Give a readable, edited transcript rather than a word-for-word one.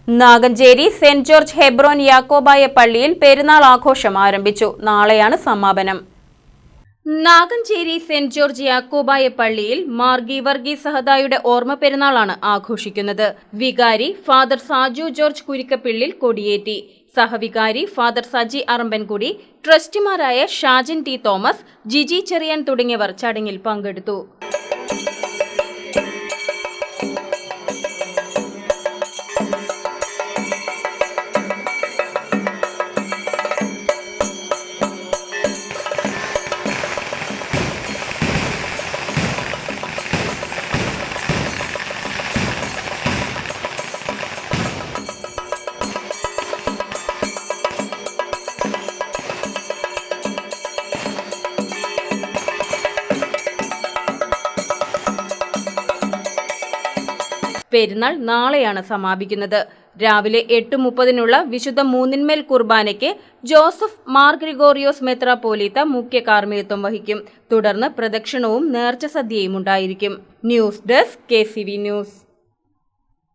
Naganchery saint George Hebron Yakobaya പള്ളിയിൽ പെരുന്നാൾ ആഘോഷം ആരംഭിച്ചു. നാളെയാണ് സമാപനം. നാഗഞ്ചേരി സെന്റ് ജോർജ് യാക്കോബായ പള്ളിയിൽ മാർ ഗീവർഗീസ് സഹദായുടെ ഓർമ്മ പെരുന്നാളാണ് ആഘോഷിക്കുന്നത്. വികാരി ഫാദർ സാജു ജോർജ് കുരിക്കപ്പിള്ളിൽ കൊടിയേറ്റി. സഹവികാരി ഫാദർ സജി അറമ്പൻകുടി, ട്രസ്റ്റിമാരായ ഷാജൻ ടി തോമസ്, ജിജി ചെറിയാൻ തുടങ്ങിയവർ ചടങ്ങിൽ പങ്കെടുത്തു. പെരുന്നാൾ നാളെയാണ് സമാപിക്കുന്നത്. രാവിലെ 8:30 വിശുദ്ധ മൂന്നിന്മേൽ കുർബാനയ്ക്ക് ജോസഫ് മാർ ഗ്രിഗോറിയോസ് മെത്രാപ്പോലീത്ത മുഖ്യ കാർമ്മികത്വം വഹിക്കും. തുടർന്ന് പ്രദക്ഷിണവും നേർച്ച സദ്യയും ഉണ്ടായിരിക്കും. News desk KCV news.